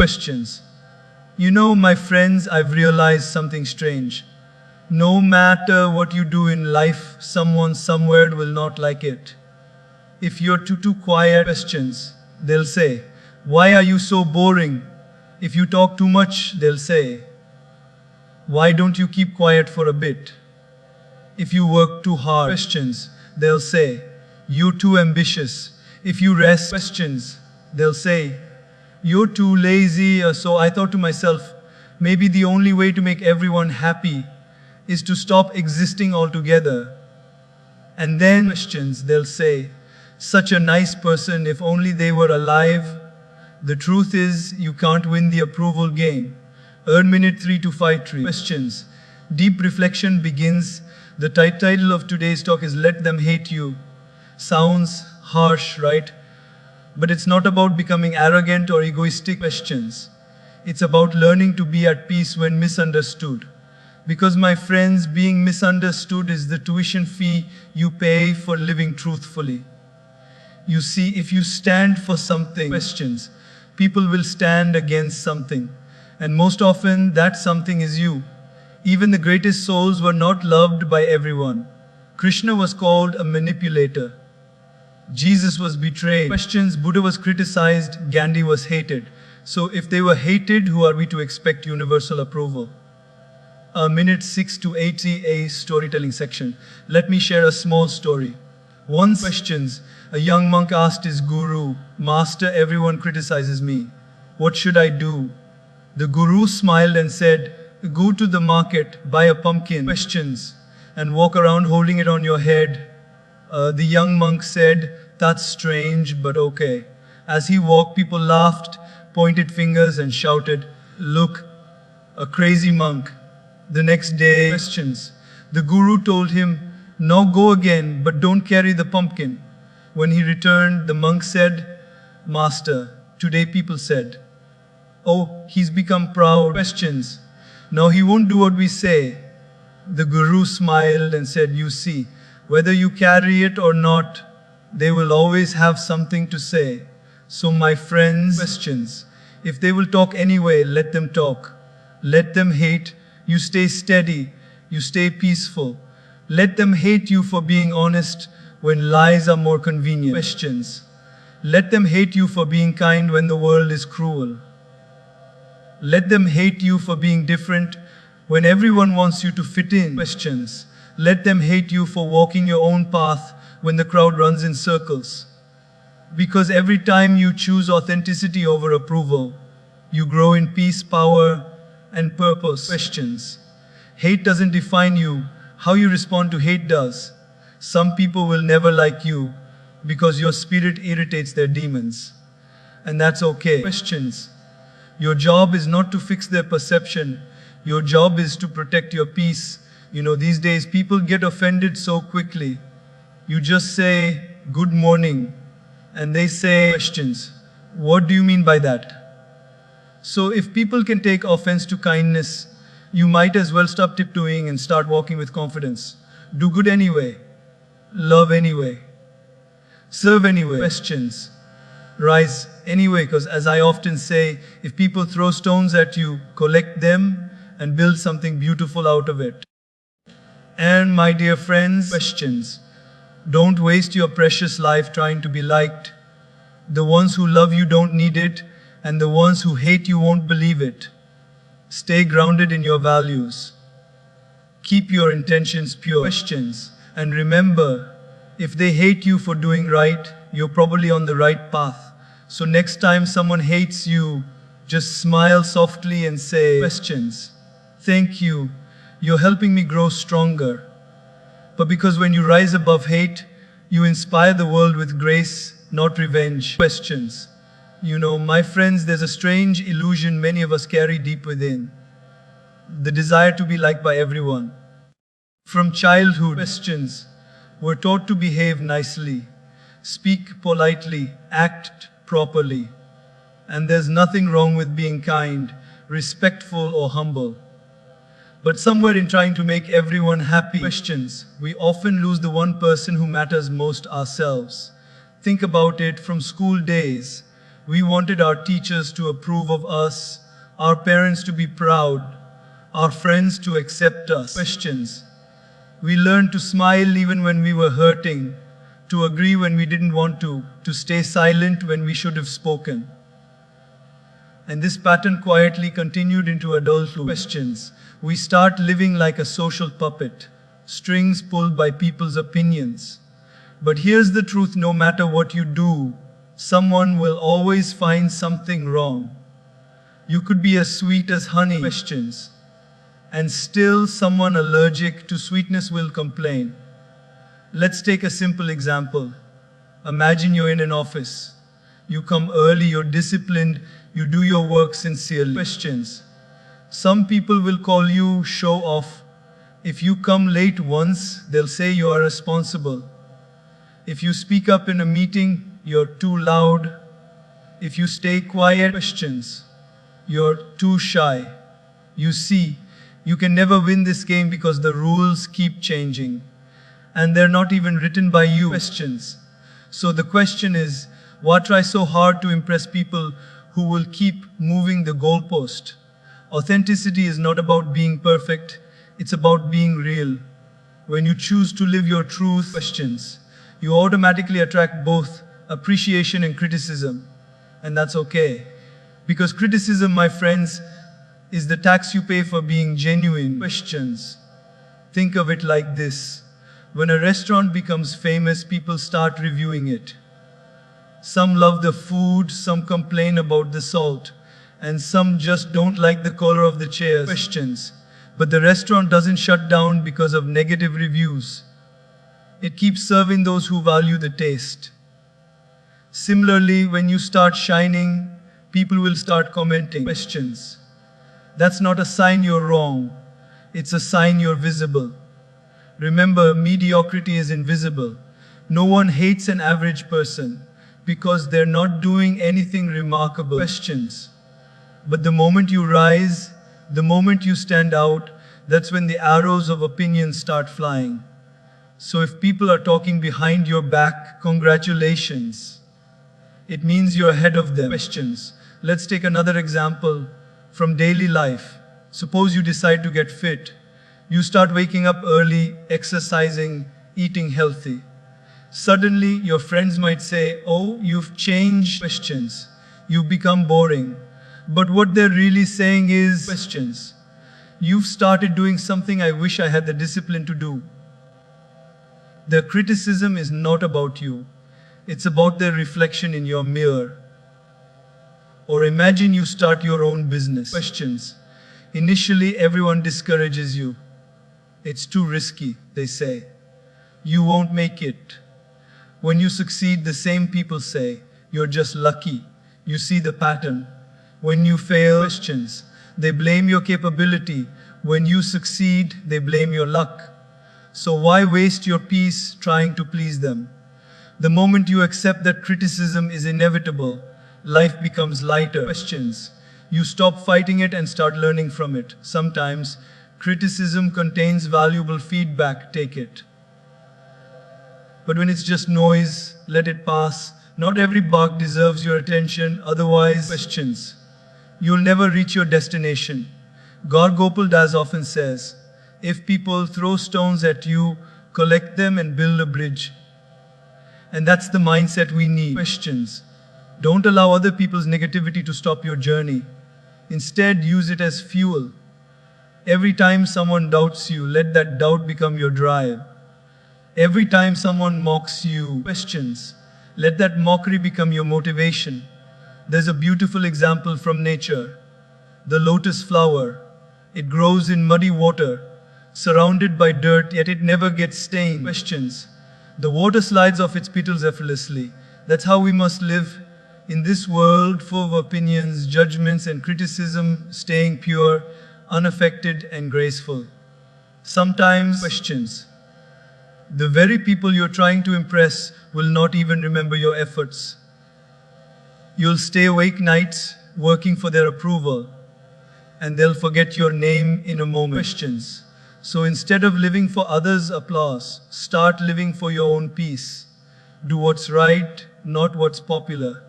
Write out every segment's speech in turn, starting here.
Questions. My friends, I've realized something strange. No matter what you do in life, someone somewhere will not like it. If you're too quiet, questions, they'll say, why are you so boring? If you talk too much, they'll say, why don't you keep quiet for a bit? If you work too hard, questions, they'll say, you're too ambitious. If you rest, questions, they'll say, you're too lazy. So I thought to myself, maybe the only way to make everyone happy is to stop existing altogether. And then questions, they'll say, such a nice person, if only they were alive. The truth is, you can't win the approval game. Earn minute 3 to 5 tree. Questions. Deep reflection begins. The title of today's talk is Let Them Hate You. Sounds harsh, right? But it's not about becoming arrogant or egoistic. Questions. It's about learning to be at peace when misunderstood. Because my friends, being misunderstood is the tuition fee you pay for living truthfully. You see, if you stand for something, questions, people will stand against something. And most often, that something is you. Even the greatest souls were not loved by everyone. Krishna was called a manipulator. Jesus was betrayed. Questions, Buddha was criticized, Gandhi was hated. So if they were hated, who are we to expect universal approval? Minute 6 to 80, storytelling section. Let me share a small story. Once, questions, a young monk asked his guru, Master, everyone criticizes me. What should I do? The guru smiled and said, go to the market, buy a pumpkin, questions, and walk around holding it on your head. The young monk said, that's strange, but okay. As he walked, people laughed, pointed fingers, and shouted, look, a crazy monk. The next day, questions. The guru told him, now go again, but don't carry the pumpkin. When he returned, the monk said, Master, today people said, oh, he's become proud. Questions. Now he won't do what we say. The guru smiled and said, you see, whether you carry it or not, they will always have something to say. So my friends, questions. If they will talk anyway, let them talk. Let them hate. You stay steady. You stay peaceful. Let them hate you for being honest when lies are more convenient. Questions. Let them hate you for being kind when the world is cruel. Let them hate you for being different when everyone wants you to fit in. Questions. Let them hate you for walking your own path when the crowd runs in circles. Because every time you choose authenticity over approval, you grow in peace, power, and purpose. Questions. Hate doesn't define you. How you respond to hate does. Some people will never like you because your spirit irritates their demons. And that's okay. Questions. Your job is not to fix their perception. Your job is to protect your peace. These days people get offended so quickly. You just say, good morning, and they say, questions. What do you mean by that? So if people can take offense to kindness, you might as well stop tiptoeing and start walking with confidence. Do good anyway. Love anyway. Serve anyway. Questions. Rise anyway, because as I often say, if people throw stones at you, collect them and build something beautiful out of it. And my dear friends, questions. Don't waste your precious life trying to be liked. The ones who love you don't need it, and the ones who hate you won't believe it. Stay grounded in your values. Keep your intentions pure. Questions. And remember, if they hate you for doing right, you're probably on the right path. So next time someone hates you, just smile softly and say, questions. Thank you. You're helping me grow stronger. But because when you rise above hate, you inspire the world with grace, not revenge. Questions. My friends, there's a strange illusion many of us carry deep within. The desire to be liked by everyone. From childhood, questions. We're taught to behave nicely, speak politely, act properly. And there's nothing wrong with being kind, respectful, or humble. But somewhere in trying to make everyone happy, questions, we often lose the one person who matters most, ourselves. Think about it from school days. We wanted our teachers to approve of us, our parents to be proud, our friends to accept us. Questions. We learned to smile even when we were hurting, to agree when we didn't want to stay silent when we should have spoken. And this pattern quietly continued into adulthood. Questions. We start living like a social puppet, strings pulled by people's opinions. But here's the truth, no matter what you do, someone will always find something wrong. You could be as sweet as honey. Questions. And still someone allergic to sweetness will complain. Let's take a simple example. Imagine you're in an office. You come early, you're disciplined, you do your work sincerely. Questions. Some people will call you show off. If you come late once, they'll say you are responsible. If you speak up in a meeting, you're too loud. If you stay quiet, questions. You're too shy. You see, you can never win this game because the rules keep changing. And they're not even written by you. Questions. So the question is, why try so hard to impress people who will keep moving the goalpost? Authenticity is not about being perfect, it's about being real. When you choose to live your truth, questions, you automatically attract both appreciation and criticism. And that's okay. Because criticism, my friends, is the tax you pay for being genuine. Questions. Think of it like this. When a restaurant becomes famous, people start reviewing it. Some love the food, some complain about the salt, and some just don't like the color of the chairs. Questions. But the restaurant doesn't shut down because of negative reviews. It keeps serving those who value the taste. Similarly, when you start shining, people will start commenting. Questions. That's not a sign you're wrong. It's a sign you're visible. Remember, mediocrity is invisible. No one hates an average person because they're not doing anything remarkable. Questions. But the moment you rise, the moment you stand out, that's when the arrows of opinion start flying. So if people are talking behind your back, congratulations. It means you're ahead of them. Questions. Let's take another example from daily life. Suppose you decide to get fit. You start waking up early, exercising, eating healthy. Suddenly, your friends might say, "Oh, you've changed." Questions. You've become boring. But what they're really saying is, questions. You've started doing something I wish I had the discipline to do. The criticism is not about you. It's about their reflection in your mirror. Or imagine you start your own business. Questions. Initially, everyone discourages you. It's too risky, they say. You won't make it. When you succeed, the same people say, you're just lucky. You see the pattern. When you fail, questions. They blame your capability. When you succeed, they blame your luck. So why waste your peace trying to please them? The moment you accept that criticism is inevitable, life becomes lighter. Questions. You stop fighting it and start learning from it. Sometimes, criticism contains valuable feedback, take it. But when it's just noise, let it pass. Not every bark deserves your attention, otherwise, questions. You'll never reach your destination. Gaur Gopal Das often says, if people throw stones at you, collect them and build a bridge. And that's the mindset we need. Questions. Don't allow other people's negativity to stop your journey. Instead, use it as fuel. Every time someone doubts you, let that doubt become your drive. Every time someone mocks you, questions, let that mockery become your motivation. There's a beautiful example from nature. The lotus flower. It grows in muddy water, surrounded by dirt, yet it never gets stained. Questions. The water slides off its petals effortlessly. That's how we must live in this world full of opinions, judgments, and criticism, staying pure, unaffected, and graceful. Sometimes, questions. The very people you're trying to impress will not even remember your efforts. You'll stay awake nights working for their approval, and they'll forget your name in a moment. Questions. So instead of living for others' applause, start living for your own peace. Do what's right, not what's popular.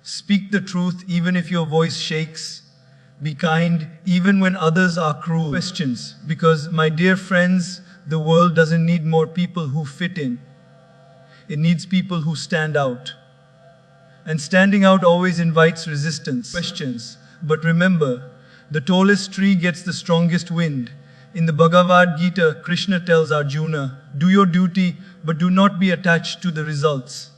Speak the truth even if your voice shakes. Be kind even when others are cruel. Questions. Because, my dear friends, the world doesn't need more people who fit in. It needs people who stand out. And standing out always invites resistance. Questions. But remember, the tallest tree gets the strongest wind. In the Bhagavad Gita, Krishna tells Arjuna, do your duty, but do not be attached to the results.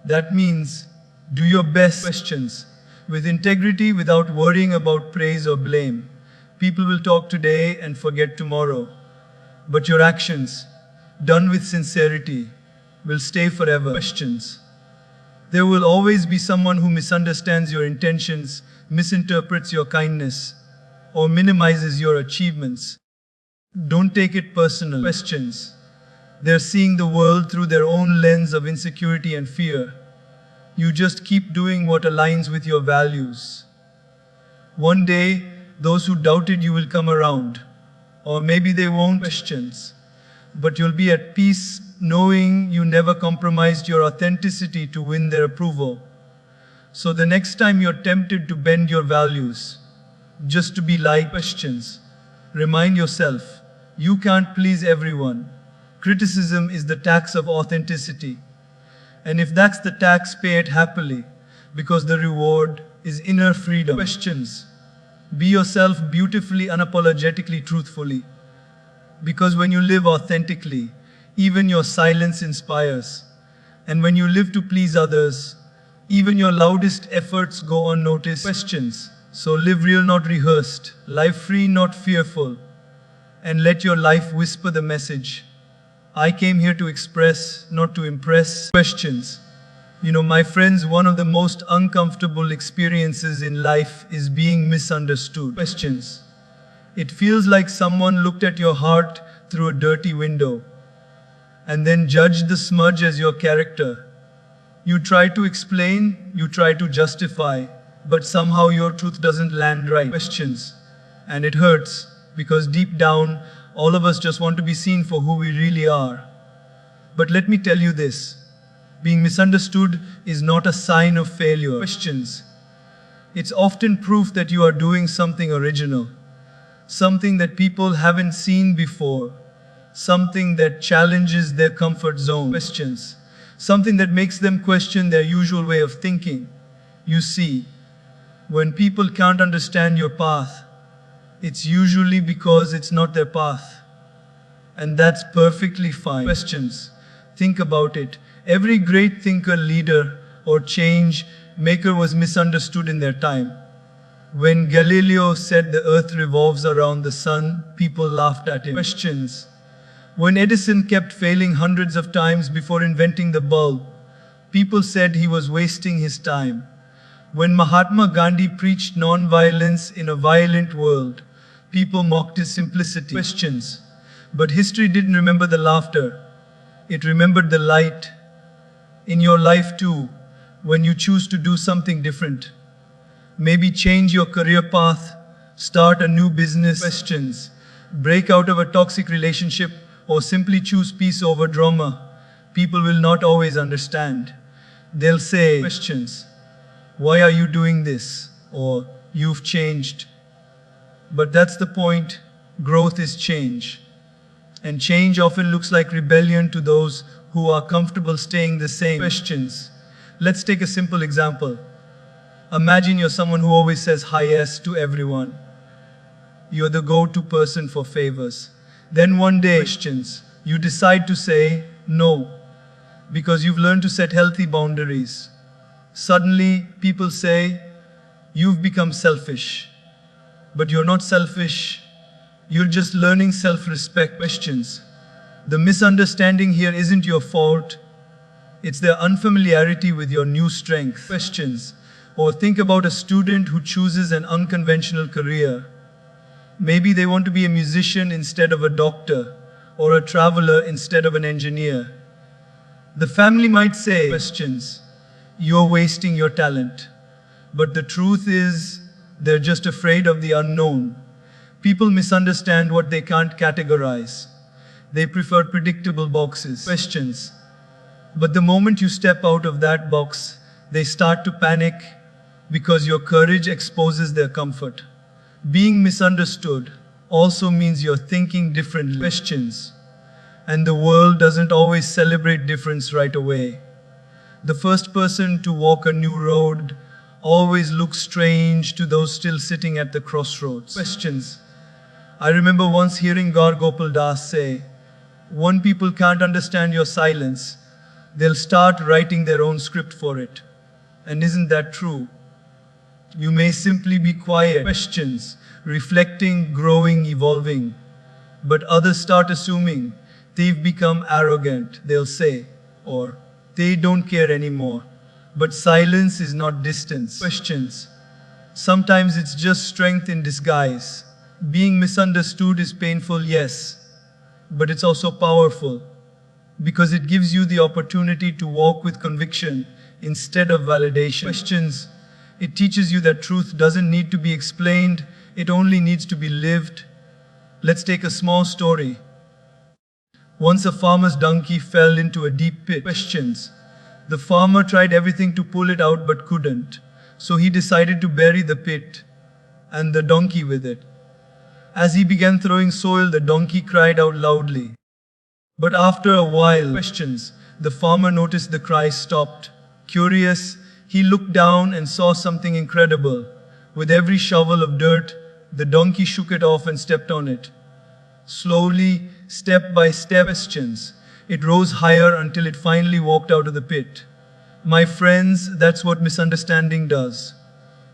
That means, do your best. Questions. With integrity, without worrying about praise or blame. People will talk today and forget tomorrow. But your actions, done with sincerity, will stay forever. Questions. There will always be someone who misunderstands your intentions, misinterprets your kindness, or minimizes your achievements. Don't take it personal. Questions. They're seeing the world through their own lens of insecurity and fear. You just keep doing what aligns with your values. One day, those who doubted you will come around. Or maybe they won't. Questions. But you'll be at peace knowing you never compromised your authenticity to win their approval. So the next time you're tempted to bend your values, just to be liked. Questions. Remind yourself, you can't please everyone. Criticism is the tax of authenticity. And if that's the tax, pay it happily, because the reward is inner freedom. Questions. Be yourself beautifully, unapologetically, truthfully. Because when you live authentically, even your silence inspires. And when you live to please others, even your loudest efforts go unnoticed. Questions. So live real, not rehearsed. Live free, not fearful. And let your life whisper the message. I came here to express, not to impress. Questions. My friends, one of the most uncomfortable experiences in life is being misunderstood. Questions. It feels like someone looked at your heart through a dirty window and then judged the smudge as your character. You try to explain, you try to justify, but somehow your truth doesn't land right. Questions. And it hurts, because deep down, all of us just want to be seen for who we really are. But let me tell you this. Being misunderstood is not a sign of failure. Questions. It's often proof that you are doing something original. Something that people haven't seen before. Something that challenges their comfort zone. Questions. Something that makes them question their usual way of thinking. You see, when people can't understand your path, it's usually because it's not their path. And that's perfectly fine. Questions. Think about it. Every great thinker, leader, or change maker was misunderstood in their time. When Galileo said the earth revolves around the sun, people laughed at him. Questions. When Edison kept failing hundreds of times before inventing the bulb, people said he was wasting his time. When Mahatma Gandhi preached non-violence in a violent world, people mocked his simplicity. Questions. But history didn't remember the laughter. It remembered the light. In your life too, when you choose to do something different. Maybe change your career path, start a new business. Questions. Break out of a toxic relationship, or simply choose peace over drama. People will not always understand. They'll say, questions. Why are you doing this? Or, you've changed. But that's the point. Growth is change. And change often looks like rebellion to those who are comfortable staying the same. Questions. Let's take a simple example. Imagine you're someone who always says hi yes to everyone. You're the go-to person for favors. Then one day, questions, you decide to say no, because you've learned to set healthy boundaries. Suddenly, people say, you've become selfish. But you're not selfish. You're just learning self-respect. Questions. The misunderstanding here isn't your fault. It's their unfamiliarity with your new strength. Questions. Or think about a student who chooses an unconventional career. Maybe they want to be a musician instead of a doctor, or a traveler instead of an engineer. The family might say, questions, you're wasting your talent. But the truth is, they're just afraid of the unknown. People misunderstand what they can't categorize. They prefer predictable boxes. Questions. But the moment you step out of that box, They start to panic because your courage exposes their comfort. Being misunderstood also means you're thinking differently. Questions. And the world doesn't always celebrate difference right away. The first person to walk a new road always looks strange to those still sitting at the crossroads. Questions. I remember once hearing Gaur Gopal Das say, "When people can't understand your silence, they'll start writing their own script for it." And isn't that true? You may simply be quiet, questions, reflecting, growing, evolving. But others start assuming they've become arrogant, they'll say, or they don't care anymore. But silence is not distance. Questions. Sometimes it's just strength in disguise. Being misunderstood is painful, yes, but it's also powerful because it gives you the opportunity to walk with conviction instead of validation. Questions. It teaches you that truth doesn't need to be explained, it only needs to be lived. Let's take a small story. Once a farmer's donkey fell into a deep pit. Questions. The farmer tried everything to pull it out but couldn't, so he decided to bury the pit and the donkey with it. As he began throwing soil, the donkey cried out loudly. But after a while, questions, the farmer noticed the cry stopped. Curious, he looked down and saw something incredible. With every shovel of dirt, the donkey shook it off and stepped on it. Slowly, step by step, questions, it rose higher until it finally walked out of the pit. My friends, that's what misunderstanding does.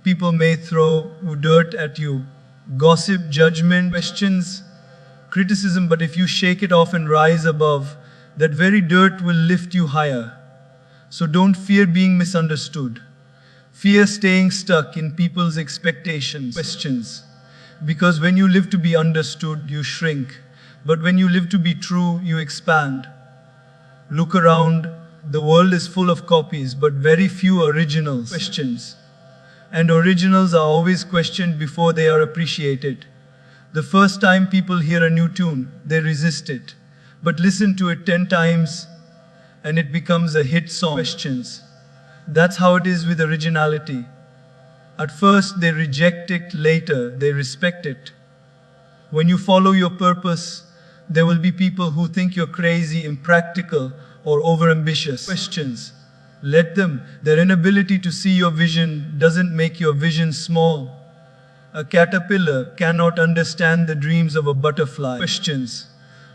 People may throw dirt at you, gossip, judgment, questions, criticism, but if you shake it off and rise above, that very dirt will lift you higher. So don't fear being misunderstood. Fear staying stuck in people's expectations, questions. Because when you live to be understood, you shrink. But when you live to be true, you expand. Look around. The world is full of copies, but very few originals. Questions. And originals are always questioned before they are appreciated. The first time people hear a new tune, they resist it. But listen to it 10 times, and it becomes a hit song. Questions. That's how it is with originality. At first they reject it, later they respect it. When you follow your purpose, there will be people who think you're crazy, impractical, or overambitious. Questions. Let them. Their inability to see your vision doesn't make your vision small. A caterpillar cannot understand the dreams of a butterfly. Questions.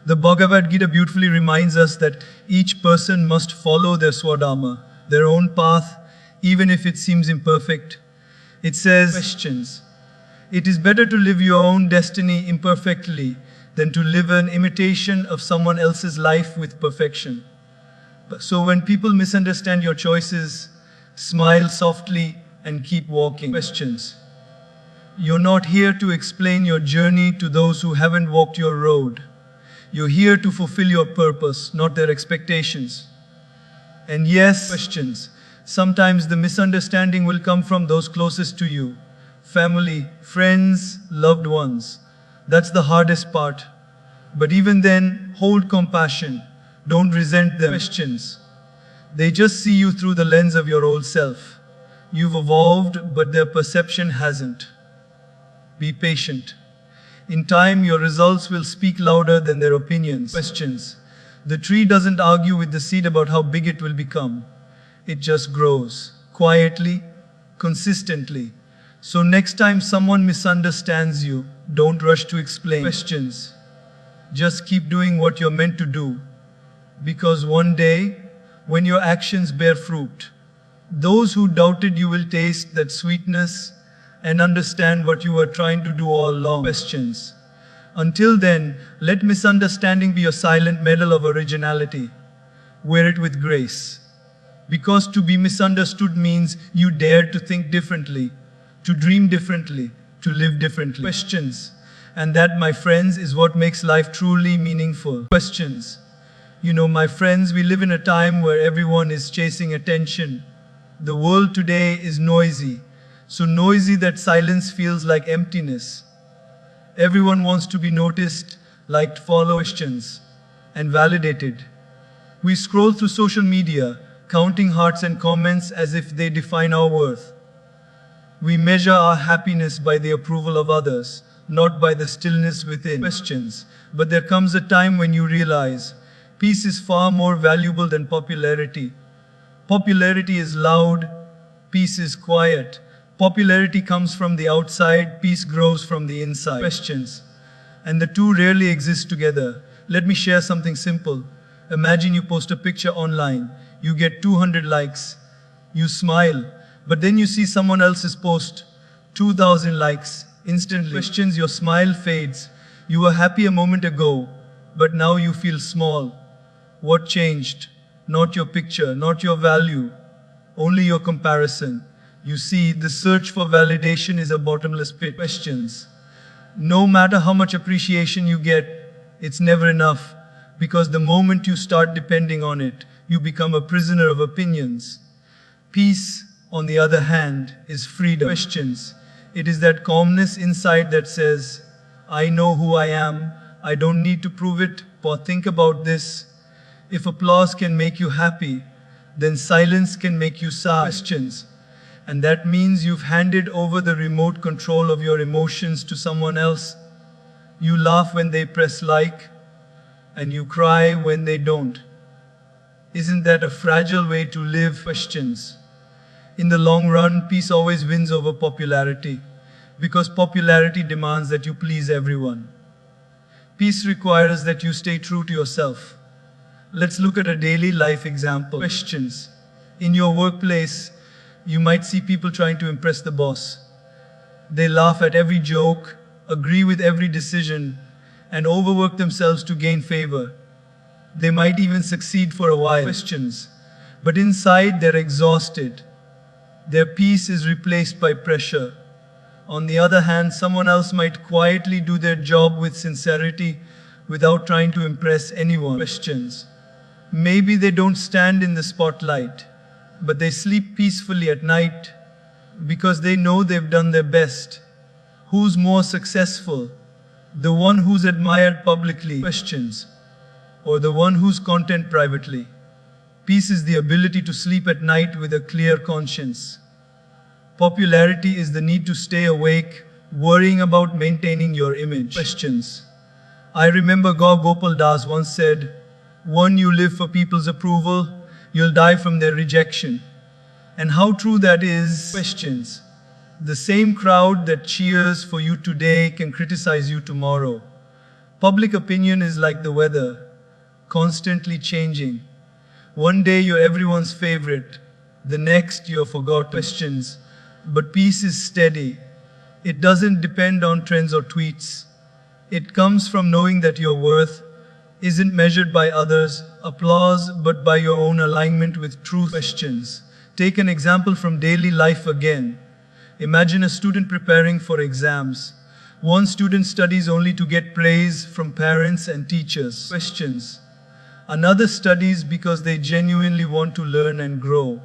The Bhagavad Gita beautifully reminds us that each person must follow their swadharma, their own path, even if it seems imperfect. It says, questions. It is better to live your own destiny imperfectly than to live an imitation of someone else's life with perfection. So when people misunderstand your choices, smile softly and keep walking. Questions. You're not here to explain your journey to those who haven't walked your road. You're here to fulfill your purpose, not their expectations. And yes, questions. Sometimes the misunderstanding will come from those closest to you. Family, friends, loved ones. That's the hardest part. But even then, hold compassion. Don't resent them. Questions. They just see you through the lens of your old self. You've evolved, but their perception hasn't. Be patient. In time, your results will speak louder than their opinions. Questions. The tree doesn't argue with the seed about how big it will become. It just grows, quietly, consistently. So next time someone misunderstands you, don't rush to explain. Questions. Just keep doing what you're meant to do. Because one day, when your actions bear fruit, those who doubted you will taste that sweetness and understand what you were trying to do all along. Questions. Until then, let misunderstanding be your silent medal of originality. Wear it with grace. Because to be misunderstood means you dare to think differently, to dream differently, to live differently. Questions. And that, my friends, is what makes life truly meaningful. Questions. You know, my friends, we live in a time where everyone is chasing attention. The world today is noisy. So noisy that silence feels like emptiness. Everyone wants to be noticed, liked, followed, questions, and validated. We scroll through social media, counting hearts and comments as if they define our worth. We measure our happiness by the approval of others, not by the stillness within. Questions. But there comes a time when you realize peace is far more valuable than popularity. Popularity is loud, peace is quiet. Popularity comes from the outside, peace grows from the inside. Questions. And the two rarely exist together. Let me share something simple. Imagine you post a picture online, you get 200 likes, you smile, but then you see someone else's post, 2,000 likes, instantly. Questions, your smile fades. You were happy a moment ago, but now you feel small. What changed? Not your picture, not your value, only your comparison. You see, the search for validation is a bottomless pit. Questions. No matter how much appreciation you get, it's never enough, because the moment you start depending on it, you become a prisoner of opinions. Peace, on the other hand, is freedom. Questions. It is that calmness inside that says, I know who I am, I don't need to prove it, or think about this. If applause can make you happy, then silence can make you sad. Questions. And that means you've handed over the remote control of your emotions to someone else. You laugh when they press like, and you cry when they don't. Isn't that a fragile way to live? Questions. In the long run, peace always wins over popularity, because popularity demands that you please everyone. Peace requires that you stay true to yourself. Let's look at a daily life example. Questions. In your workplace, you might see people trying to impress the boss. They laugh at every joke, agree with every decision, and overwork themselves to gain favor. They might even succeed for a while. Questions. But inside, they're exhausted. Their peace is replaced by pressure. On the other hand, someone else might quietly do their job with sincerity without trying to impress anyone. Questions. Maybe they don't stand in the spotlight, but they sleep peacefully at night because they know they've done their best. Who's more successful? The one who's admired publicly, questions, or the one who's content privately? Peace is the ability to sleep at night with a clear conscience. Popularity is the need to stay awake, worrying about maintaining your image. Questions. I remember Gaur Gopal Das once said, "One, you live for people's approval, you'll die from their rejection." And how true that is. Questions. The same crowd that cheers for you today can criticize you tomorrow. Public opinion is like the weather, constantly changing. One day you're everyone's favorite, the next you're forgotten. Questions. But peace is steady. It doesn't depend on trends or tweets. It comes from knowing that your worth isn't measured by others' applause, but by your own alignment with truth. Questions. Take an example from daily life again. Imagine a student preparing for exams. One student studies only to get praise from parents and teachers. Questions. Another studies because they genuinely want to learn and grow.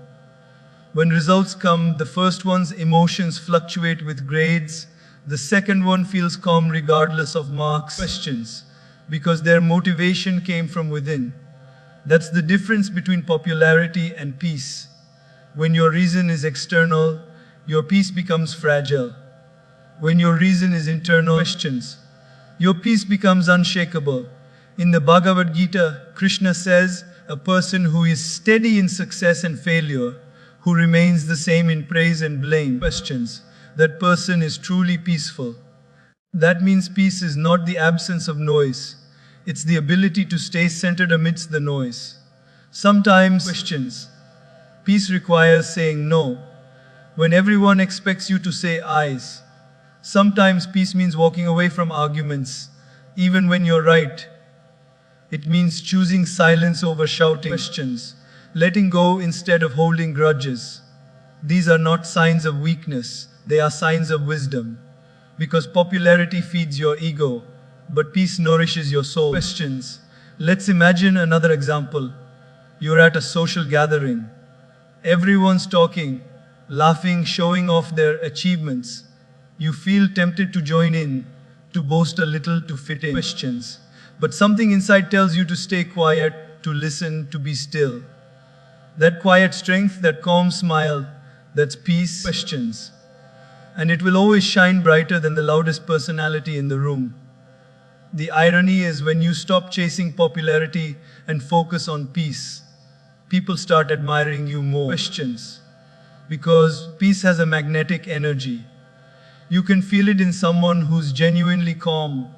When results come, the first one's emotions fluctuate with grades. The second one feels calm regardless of marks. Questions. Because their motivation came from within. That's the difference between popularity and peace. When your reason is external, your peace becomes fragile. When your reason is internal, questions, your peace becomes unshakable. In the Bhagavad Gita, Krishna says, a person who is steady in success and failure, who remains the same in praise and blame, questions, that person is truly peaceful. That means peace is not the absence of noise. It's the ability to stay centered amidst the noise. Sometimes, questions, peace requires saying no. When everyone expects you to say eyes. Sometimes peace means walking away from arguments, even when you're right. It means choosing silence over shouting. Questions. Letting go instead of holding grudges. These are not signs of weakness, they are signs of wisdom. Because popularity feeds your ego, but peace nourishes your soul. Questions. Let's imagine another example. You're at a social gathering. Everyone's talking, laughing, showing off their achievements. You feel tempted to join in, to boast a little, to fit in. Questions. But something inside tells you to stay quiet, to listen, to be still. That quiet strength, that calm smile, that's peace. Questions. And it will always shine brighter than the loudest personality in the room. The irony is when you stop chasing popularity and focus on peace, people start admiring you more. Questions. Because peace has a magnetic energy. You can feel it in someone who's genuinely calm.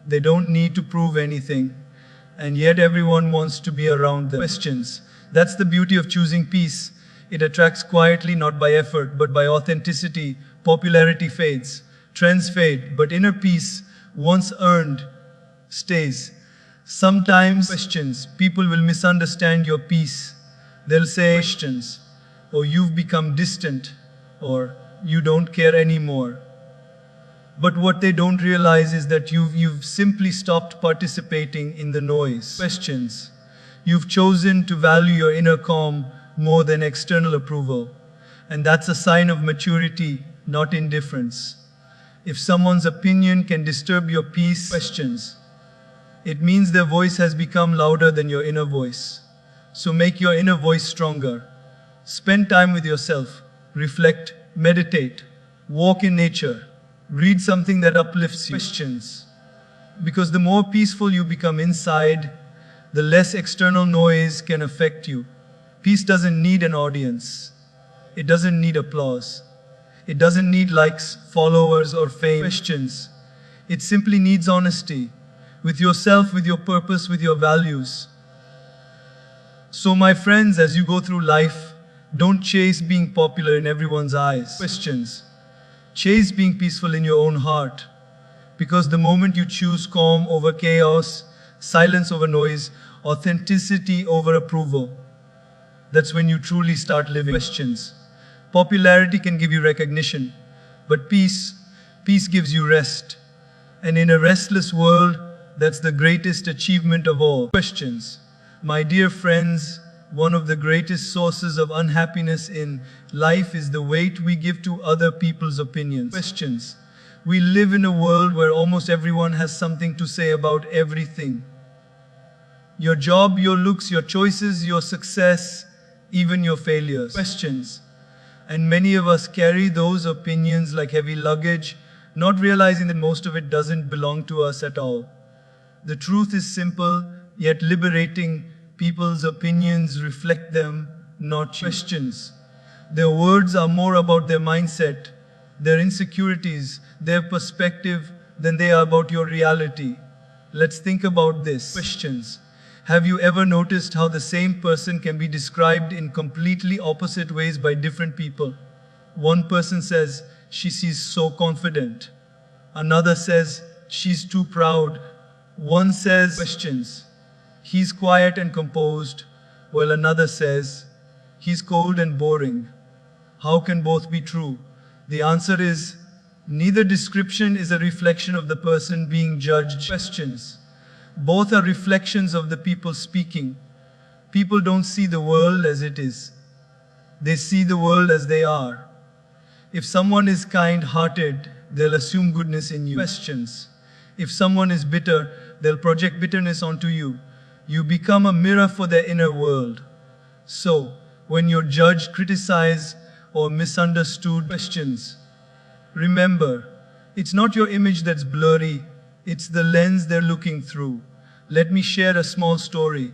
They don't need to prove anything, and yet everyone wants to be around them. Questions. That's the beauty of choosing peace. It attracts quietly, not by effort, but by authenticity. Popularity fades, trends fade, but inner peace, once earned, stays. Sometimes questions, people will misunderstand your peace. They'll say questions, or you've become distant, or you don't care anymore. But what they don't realize is that you've simply stopped participating in the noise. Questions. You've chosen to value your inner calm more than external approval. And that's a sign of maturity, not indifference. If someone's opinion can disturb your peace, questions, it means their voice has become louder than your inner voice. So make your inner voice stronger. Spend time with yourself. Reflect, meditate, walk in nature. Read something that uplifts you. Questions. Because the more peaceful you become inside, the less external noise can affect you. Peace doesn't need an audience. It doesn't need applause. It doesn't need likes, followers, or fame. Questions. It simply needs honesty. With yourself, with your purpose, with your values. So my friends, as you go through life, don't chase being popular in everyone's eyes. Questions. Chase being peaceful in your own heart. Because the moment you choose calm over chaos, silence over noise, authenticity over approval, that's when you truly start living. Questions. Popularity can give you recognition, but peace gives you rest. And in a restless world, that's the greatest achievement of all. Questions. My dear friends, one of the greatest sources of unhappiness in life is the weight we give to other people's opinions. Questions. We live in a world where almost everyone has something to say about everything. Your job, your looks, your choices, your success, even your failures. Questions. And many of us carry those opinions like heavy luggage, not realizing that most of it doesn't belong to us at all. The truth is simple, yet liberating. People's opinions reflect them, not you. Questions. Their words are more about their mindset, their insecurities, their perspective, than they are about your reality. Let's think about this. Questions. Have you ever noticed how the same person can be described in completely opposite ways by different people? One person says, she seems so confident. Another says, she's too proud. One says, questions. He's quiet and composed, while another says, he's cold and boring. How can both be true? The answer is, neither description is a reflection of the person being judged. Questions. Both are reflections of the people speaking. People don't see the world as it is. They see the world as they are. If someone is kind-hearted, they'll assume goodness in you. Questions. If someone is bitter, they'll project bitterness onto you. You become a mirror for their inner world. So, when you're judged, criticized, or misunderstood, questions, remember, it's not your image that's blurry, it's the lens they're looking through. Let me share a small story.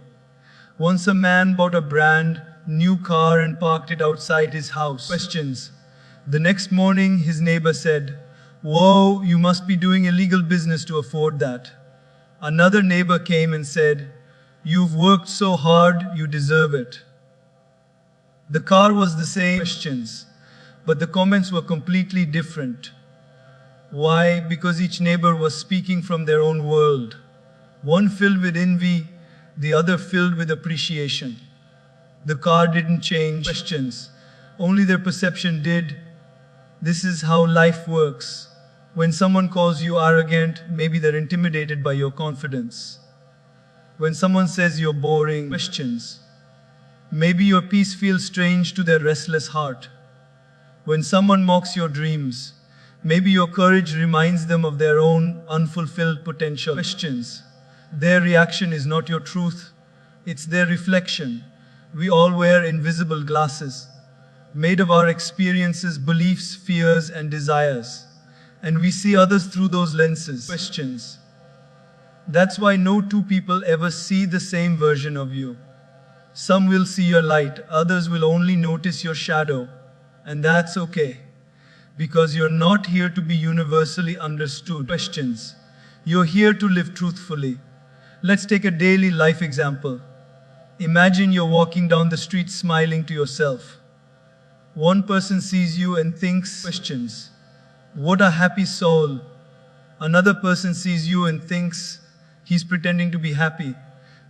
Once a man bought a brand new car and parked it outside his house. Questions. The next morning, his neighbor said, "Whoa, you must be doing illegal business to afford that." Another neighbor came and said, "You've worked so hard, you deserve it." The car was the same. Questions, but the comments were completely different. Why? Because each neighbor was speaking from their own world. One filled with envy, the other filled with appreciation. The car didn't change. Questions, only their perception did. This is how life works. When someone calls you arrogant, maybe they're intimidated by your confidence. When someone says you're boring, questions, maybe your peace feels strange to their restless heart. When someone mocks your dreams, maybe your courage reminds them of their own unfulfilled potential. Questions, their reaction is not your truth, it's their reflection. We all wear invisible glasses, made of our experiences, beliefs, fears, and desires. And we see others through those lenses. Questions. That's why no two people ever see the same version of you. Some will see your light, others will only notice your shadow. And that's okay. Because you're not here to be universally understood. Questions. You're here to live truthfully. Let's take a daily life example. Imagine you're walking down the street smiling to yourself. One person sees you and thinks, questions, what a happy soul. Another person sees you and thinks, he's pretending to be happy.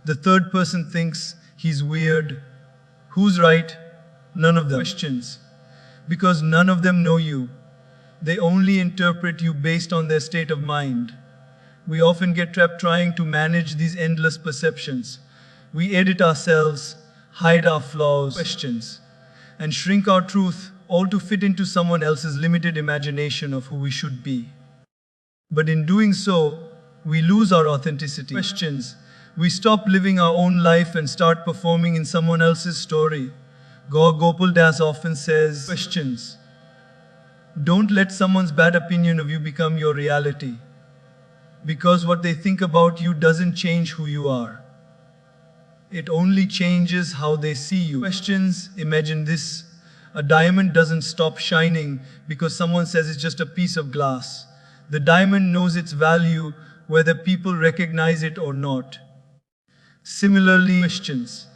The third person thinks, he's weird. Who's right? None of them. Questions. Because none of them know you. They only interpret you based on their state of mind. We often get trapped trying to manage these endless perceptions. We edit ourselves, hide our flaws, questions, and shrink our truth, all to fit into someone else's limited imagination of who we should be. But in doing so, we lose our authenticity. Questions. We stop living our own life and start performing in someone else's story. Gaur Gopal Das often says, questions. Don't let someone's bad opinion of you become your reality. Because what they think about you doesn't change who you are. It only changes how they see you. Questions. Imagine this. A diamond doesn't stop shining because someone says it's just a piece of glass. The diamond knows its value whether people recognize it or not. Similarly, questions.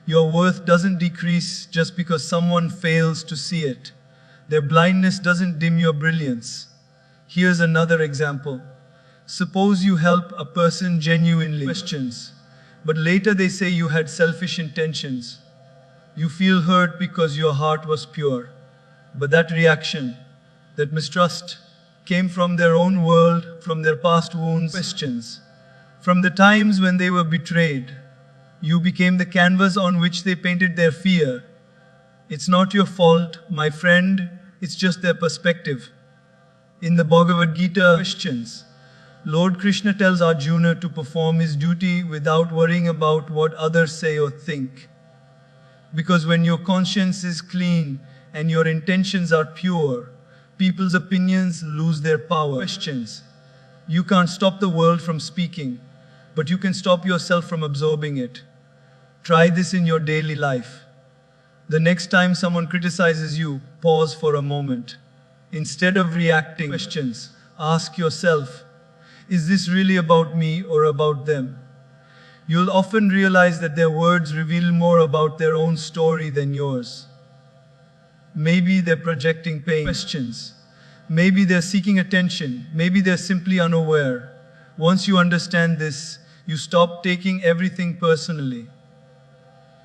Your worth doesn't decrease just because someone fails to see it. Their blindness doesn't dim your brilliance. Here's another example. Suppose you help a person genuinely. Questions. But later they say you had selfish intentions. You feel hurt because your heart was pure. But that reaction, that mistrust, came from their own world, from their past wounds. Questions. From the times when they were betrayed, you became the canvas on which they painted their fear. It's not your fault, my friend, it's just their perspective. In the Bhagavad Gita, questions. Lord Krishna tells Arjuna to perform his duty without worrying about what others say or think. Because when your conscience is clean and your intentions are pure, people's opinions lose their power. Questions. You can't stop the world from speaking, but you can stop yourself from absorbing it. Try this in your daily life. The next time someone criticizes you, pause for a moment. Instead of reacting, questions, ask yourself, is this really about me or about them? You'll often realize that their words reveal more about their own story than yours. Maybe they're projecting pain. Questions. Maybe they're seeking attention. Maybe they're simply unaware. Once you understand this, you stop taking everything personally.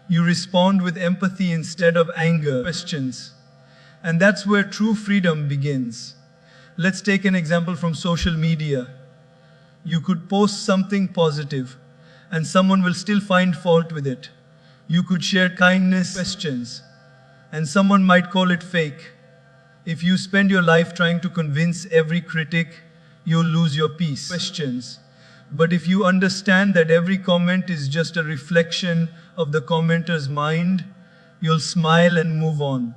You respond with empathy instead of anger. Questions. And that's where true freedom begins. Let's take an example from social media. You could post something positive, and someone will still find fault with it. You could share kindness, questions, and someone might call it fake. If you spend your life trying to convince every critic, you'll lose your peace. Questions. But if you understand that every comment is just a reflection of the commenter's mind, you'll smile and move on.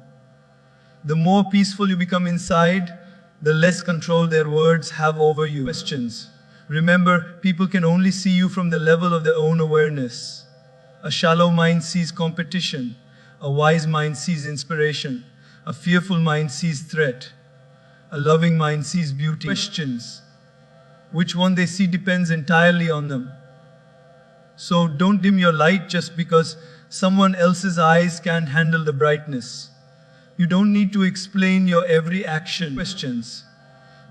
The more peaceful you become inside, the less control their words have over you. Questions. Remember, people can only see you from the level of their own awareness. A shallow mind sees competition. A wise mind sees inspiration. A fearful mind sees threat. A loving mind sees beauty. Questions. Which one they see depends entirely on them. So don't dim your light just because someone else's eyes can't handle the brightness. You don't need to explain your every action. Questions.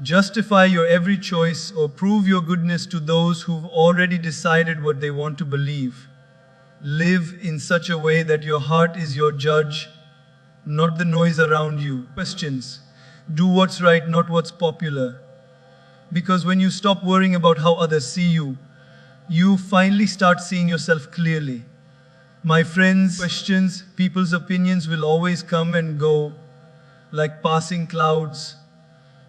Justify your every choice or prove your goodness to those who've already decided what they want to believe. Live in such a way that your heart is your judge, not the noise around you. Questions. Do what's right, not what's popular. Because when you stop worrying about how others see you, you finally start seeing yourself clearly. My friends, questions, people's opinions will always come and go, like passing clouds.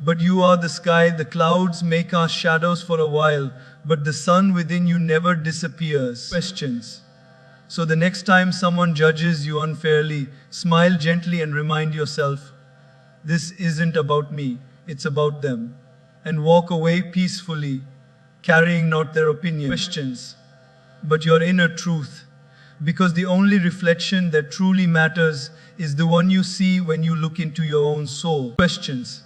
But you are the sky. The clouds may cast shadows for a while, but the sun within you never disappears. Questions. So the next time someone judges you unfairly, smile gently and remind yourself, this isn't about me, it's about them. And walk away peacefully, carrying not their opinion, questions, but your inner truth. Because the only reflection that truly matters is the one you see when you look into your own soul. Questions.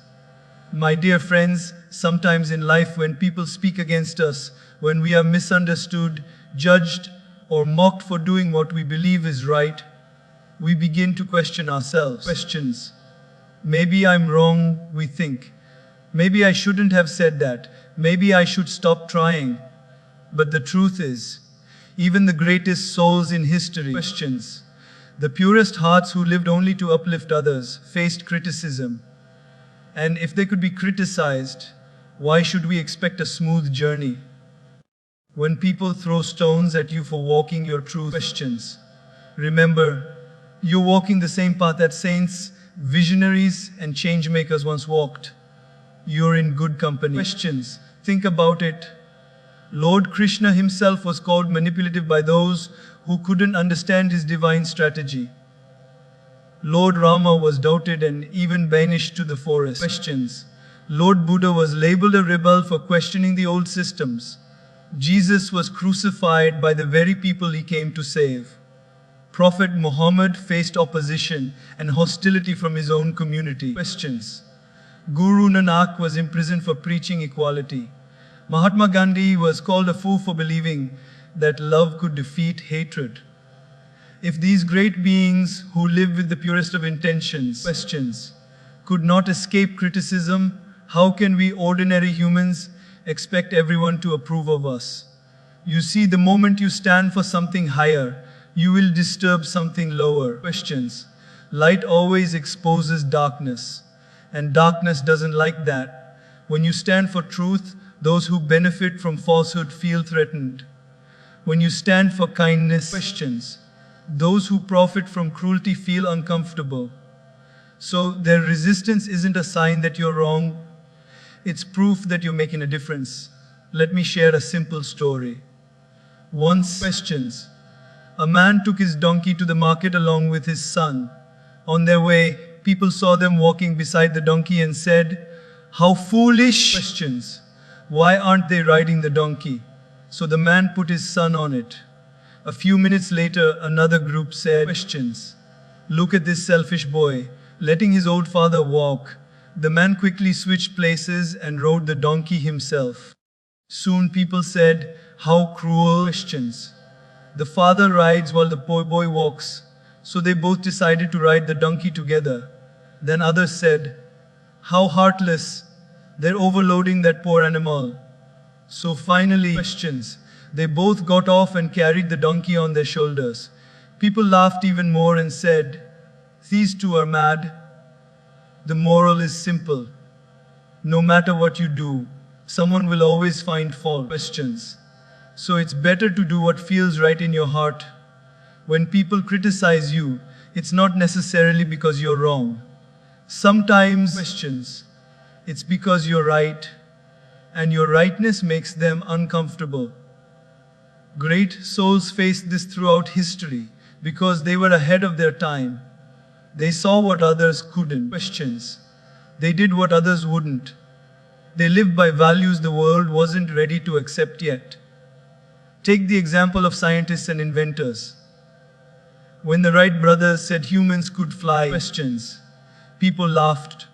My dear friends, sometimes in life when people speak against us, when we are misunderstood, judged, or mocked for doing what we believe is right, we begin to question ourselves. Questions. Maybe I'm wrong, we think. Maybe I shouldn't have said that. Maybe I should stop trying. But the truth is, even the greatest souls in history, questions. The purest hearts who lived only to uplift others, faced criticism. And if they could be criticized, why should we expect a smooth journey? When people throw stones at you for walking your truth, questions. Remember, you're walking the same path that saints, visionaries, and change makers once walked. You're in good company. Questions. Think about it. Lord Krishna himself was called manipulative by those who couldn't understand his divine strategy. Lord Rama was doubted and even banished to the forest. Questions. Lord Buddha was labeled a rebel for questioning the old systems. Jesus was crucified by the very people he came to save. Prophet Muhammad faced opposition and hostility from his own community. Questions. Guru Nanak was imprisoned for preaching equality. Mahatma Gandhi was called a fool for believing that love could defeat hatred. If these great beings who live with the purest of intentions, questions, could not escape criticism, how can we ordinary humans expect everyone to approve of us? You see, the moment you stand for something higher, you will disturb something lower. Questions. Light always exposes darkness, and darkness doesn't like that. When you stand for truth, those who benefit from falsehood feel threatened. When you stand for kindness, questions, those who profit from cruelty feel uncomfortable. So their resistance isn't a sign that you're wrong. It's proof that you're making a difference. Let me share a simple story. Once, questions, a man took his donkey to the market along with his son. On their way, people saw them walking beside the donkey and said, "How foolish!" Questions. Why aren't they riding the donkey? So the man put his son on it. A few minutes later, another group said, questions. Look at this selfish boy, letting his old father walk. The man quickly switched places and rode the donkey himself. Soon people said, how cruel. Questions. The father rides while the poor boy walks. So they both decided to ride the donkey together. Then others said, how heartless. They're overloading that poor animal. So finally, questions. They both got off and carried the donkey on their shoulders. People laughed even more and said, these two are mad. The moral is simple. No matter what you do, someone will always find fault. Questions. So it's better to do what feels right in your heart. When people criticize you, it's not necessarily because you're wrong. Sometimes, questions. It's because you're right, and your rightness makes them uncomfortable. Great souls faced this throughout history because they were ahead of their time. They saw what others couldn't. Questions. They did what others wouldn't. They lived by values the world wasn't ready to accept yet. Take the example of scientists and inventors. When the Wright brothers said humans could fly, questions, people laughed.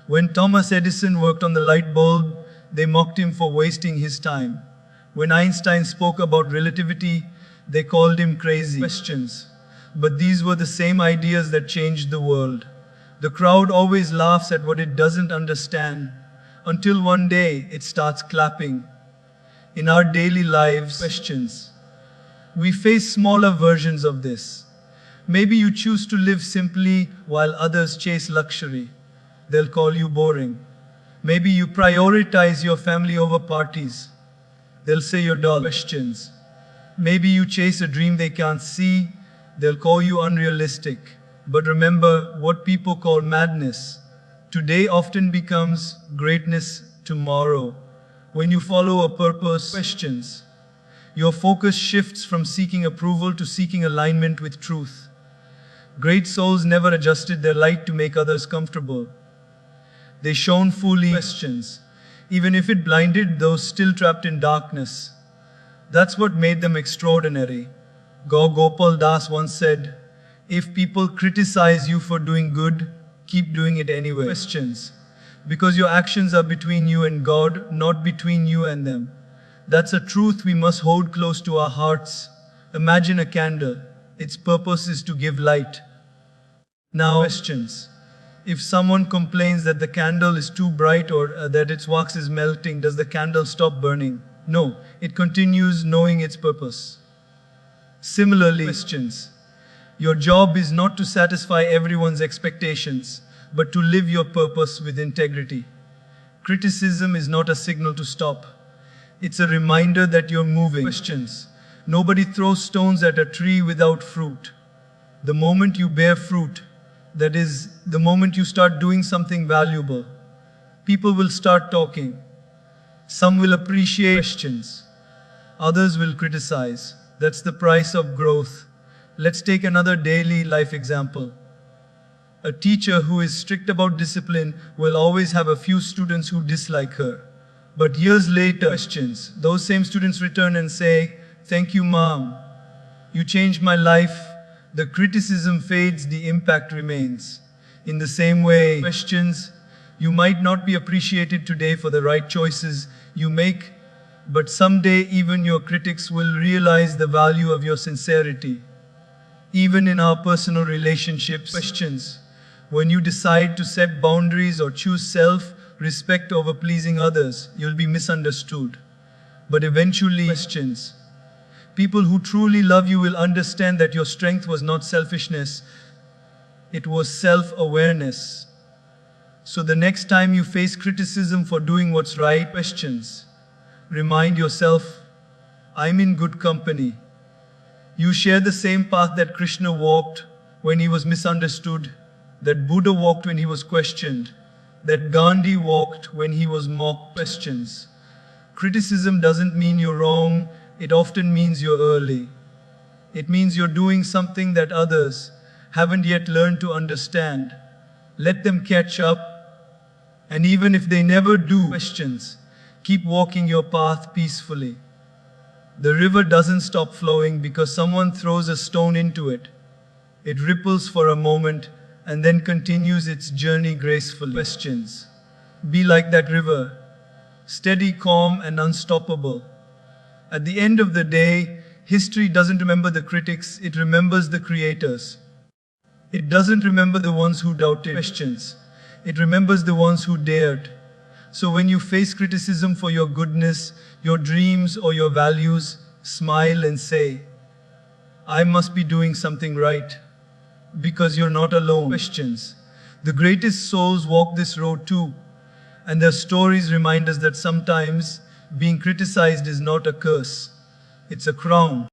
When Thomas Edison worked on the light bulb, they mocked him for wasting his time. When Einstein spoke about relativity, they called him crazy. Questions. But these were the same ideas that changed the world. The crowd always laughs at what it doesn't understand, until one day it starts clapping. In our daily lives, questions, we face smaller versions of this. Maybe you choose to live simply while others chase luxury. They'll call you boring. Maybe you prioritize your family over parties. They'll say you're dull. Questions. Maybe you chase a dream they can't see. They'll call you unrealistic. But remember, what people call madness today often becomes greatness tomorrow. When you follow a purpose, questions, Your focus shifts from seeking approval to seeking alignment with truth. Great souls never adjusted their light to make others comfortable. They shone fully questions, even if it blinded those still trapped in darkness. That's what made them extraordinary. Gaur Gopal Das once said, "If people criticize you for doing good, keep doing it anyway." Questions. Because your actions are between you and God, not between you and them. That's a truth we must hold close to our hearts. Imagine a candle. Its purpose is to give light. Now, questions. If someone complains that the candle is too bright or that its wax is melting, does the candle stop burning? No, it continues knowing its purpose. Similarly, questions. Your job is not to satisfy everyone's expectations, but to live your purpose with integrity. Criticism is not a signal to stop. It's a reminder that you're moving. Questions. Nobody throws stones at a tree without fruit. The moment you bear fruit, that is, the moment you start doing something valuable, people will start talking. Some will appreciate questions. Others will criticize. That's the price of growth. Let's take another daily life example. A teacher who is strict about discipline will always have a few students who dislike her. But years later, questions. Those same students return and say, "Thank you, Mom. You changed my life." The criticism fades, the impact remains. In the same way, questions. You might not be appreciated today for the right choices you make, but someday even your critics will realize the value of your sincerity. Even in our personal relationships, questions. When you decide to set boundaries or choose self-respect over pleasing others, you'll be misunderstood. But eventually, questions. People who truly love you will understand that your strength was not selfishness, it was self-awareness. So the next time you face criticism for doing what's right, questions. Remind yourself, I'm in good company. You share the same path that Krishna walked when he was misunderstood, that Buddha walked when he was questioned, that Gandhi walked when he was mocked. Questions. Criticism doesn't mean you're wrong, it often means you're early. It means you're doing something that others haven't yet learned to understand. Let them catch up, and even if they never do, questions. Keep walking your path peacefully. The river doesn't stop flowing because someone throws a stone into it. It ripples for a moment and then continues its journey gracefully. Questions. Be like that river, steady, calm, and unstoppable. At the end of the day, history doesn't remember the critics, it remembers the creators. It doesn't remember the ones who doubted. Questions. It remembers the ones who dared. So when you face criticism for your goodness, your dreams, or your values, smile and say, I must be doing something right. Because you're not alone. Questions. The greatest souls walk this road too. And their stories remind us that sometimes being criticized is not a curse. It's a crown.